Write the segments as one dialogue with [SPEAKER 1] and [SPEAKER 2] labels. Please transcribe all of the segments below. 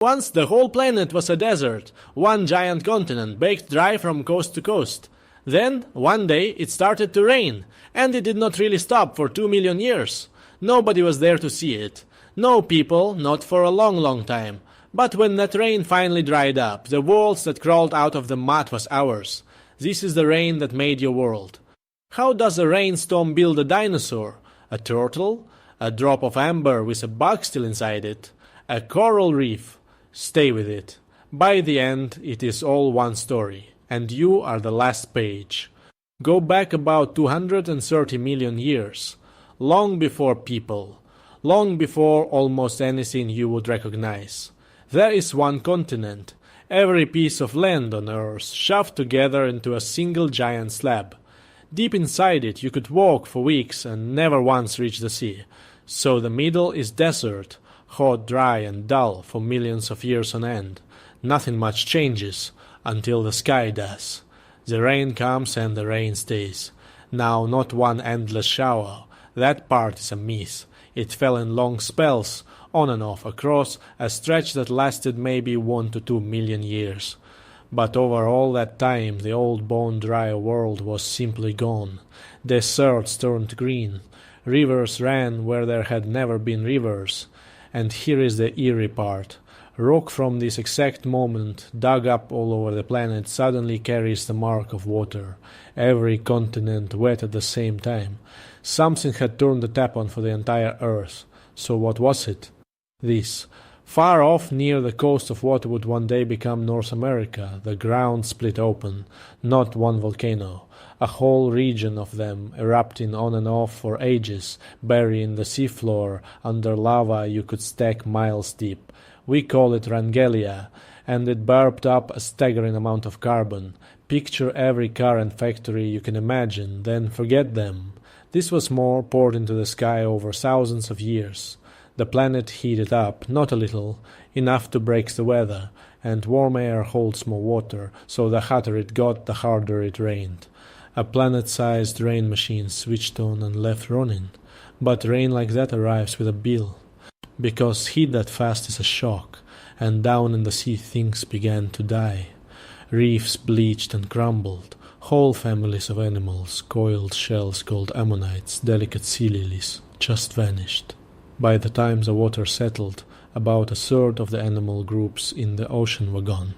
[SPEAKER 1] Once the whole planet was a desert, one giant continent baked dry from coast to coast. Then, one day, it started to rain, and it did not really stop for 2 million years. Nobody was there to see it. No people, not for a long, long time. But when that rain finally dried up, the worlds that crawled out of the mud was ours. This is the rain that made your world. How does a rainstorm build a dinosaur? A turtle? A drop of amber with a bug still inside it? A coral reef? Stay with it. By the end, it is all one story, and you are the last page. Go back about 230 million years, long before people, long before almost anything you would recognize. There is one continent, every piece of land on Earth shoved together into a single giant slab. Deep inside it you could walk for weeks and never once reach the sea. So the middle is desert, hot, dry and dull for millions of years on end. Nothing much changes until the sky does. The rain comes and the rain stays. Now not one endless shower. That part is a myth. It fell in long spells, on and off, across a stretch that lasted maybe 1 to 2 million years. But over all that time the old bone-dry world was simply gone. Deserts turned green. Rivers ran where there had never been rivers. And here is the eerie part. Rock from this exact moment, dug up all over the planet, suddenly carries the mark of water. Every continent wet at the same time. Something had turned the tap on for the entire Earth. So what was it? This. Far off near the coast of what would one day become North America, the ground split open. Not one volcano. A whole region of them erupting on and off for ages, burying the seafloor under lava you could stack miles deep. We call it Rangelia, and it burped up a staggering amount of carbon. Picture every car and factory you can imagine, then forget them. This was more poured into the sky over thousands of years. The planet heated up, not a little, enough to break the weather, and warm air holds more water, so the hotter it got, the harder it rained. A planet-sized rain machine switched on and left running. But rain like that arrives with a bill. Because heat that fast is a shock, and down in the sea things began to die. Reefs bleached and crumbled, whole families of animals, coiled shells called ammonites, delicate sea lilies, just vanished. By the time the water settled, about a third of the animal groups in the ocean were gone.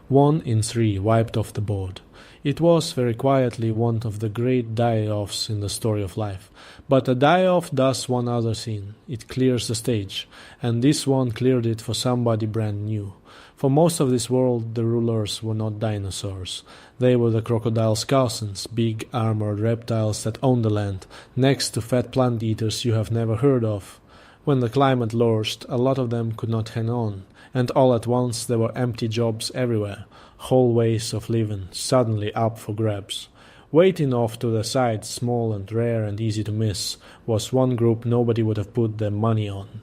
[SPEAKER 1] 1 in 3 wiped off the board. It was, very quietly, one of the great die-offs in the story of life. But a die-off does one other thing. It clears the stage, and this one cleared it for somebody brand new. For most of this world, the rulers were not dinosaurs. They were the crocodiles' cousins, big armored reptiles that owned the land, next to fat plant-eaters you have never heard of. When the climate lurched, a lot of them could not hang on, and all at once there were empty jobs everywhere. Whole ways of living suddenly up for grabs. Waiting off to the side, small and rare and easy to miss, was one group nobody would have put their money on.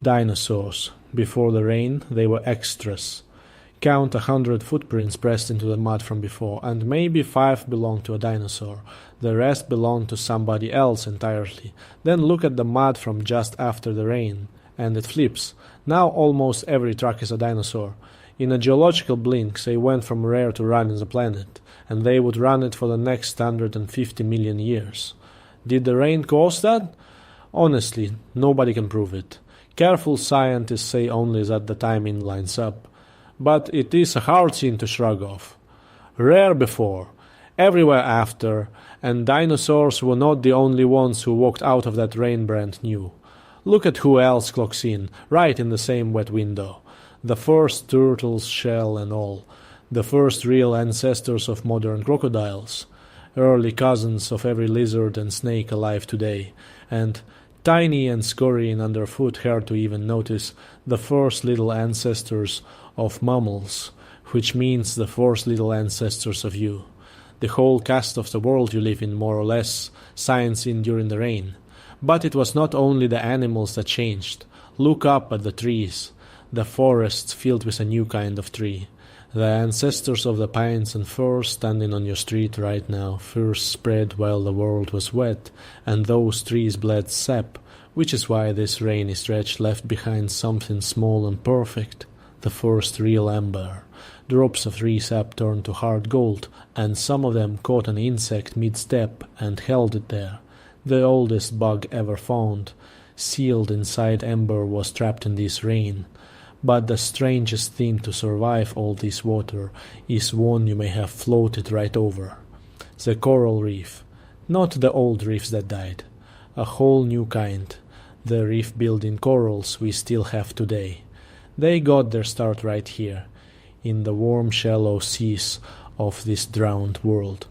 [SPEAKER 1] Dinosaurs. Before the rain, they were extras. Count 100 footprints pressed into the mud from before, and maybe 5 belonged to a dinosaur. The rest belonged to somebody else entirely. Then look at the mud from just after the rain, and it flips. Now almost every truck is a dinosaur. In a geological blink, they went from rare to running the planet, and they would run it for the next 150 million years. Did the rain cause that? Honestly, nobody can prove it. Careful scientists say only that the timing lines up. But it is a hard thing to shrug off. Rare before, everywhere after, and dinosaurs were not the only ones who walked out of that rain brand new. Look at who else clocks in, right in the same wet window. The first turtles, shell and all. The first real ancestors of modern crocodiles. Early cousins of every lizard and snake alive today. And, tiny and scurrying underfoot, hard to even notice, the first little ancestors of mammals, which means the first little ancestors of you. The whole cast of the world you live in, more or less, sciencing during the rain. But it was not only the animals that changed. Look up at the trees. The forests filled with a new kind of tree. The ancestors of the pines and firs standing on your street right now first spread while the world was wet, and those trees bled sap, which is why this rainy stretch left behind something small and perfect. the first real ember. Drops of resap turned to hard gold, and some of them caught an insect mid-step and held it there. The oldest bug ever found, sealed inside ember, was trapped in this rain. But the strangest thing to survive all this water is one you may have floated right over. The coral reef. Not the old reefs that died. A whole new kind. The reef-building corals we still have today. They got their start right here, in the warm shallow seas of this drowned world.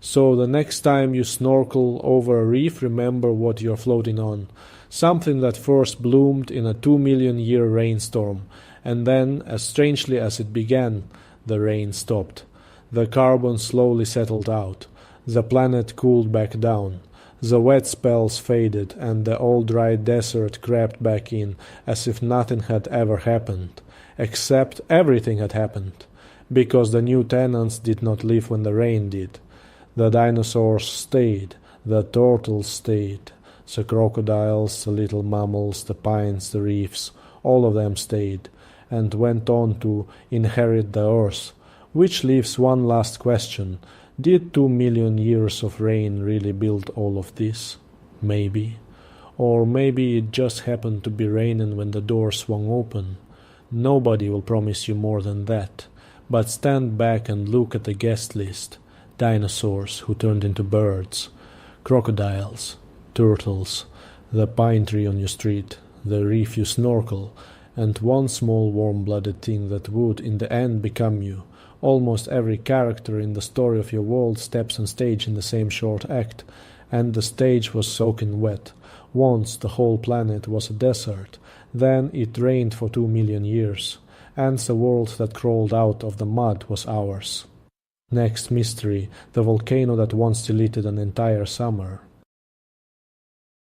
[SPEAKER 1] So the next time you snorkel over a reef, remember what you're floating on. Something that first bloomed in a 2 million-year rainstorm, and then, as strangely as it began, the rain stopped. The carbon slowly settled out. The planet cooled back down. The wet spells faded, and the old dry desert crept back in, as if nothing had ever happened. Except everything had happened, because the new tenants did not live when the rain did. The dinosaurs stayed, the turtles stayed, the crocodiles, the little mammals, the pines, the reefs, all of them stayed, and went on to inherit the earth, which leaves one last question. Did 2 million years of rain really build all of this? Maybe. Or maybe it just happened to be raining when the door swung open. Nobody will promise you more than that, but stand back and look at the guest list. Dinosaurs who turned into birds, crocodiles, turtles, the pine tree on your street, the reef you snorkel, and one small warm-blooded thing that would, in the end, become you. Almost every character in the story of your world steps on stage in the same short act, and the stage was soaking wet. Once the whole planet was a desert, then it rained for 2 million years, and the world that crawled out of the mud was ours. Next mystery, the volcano that once deleted an entire summer.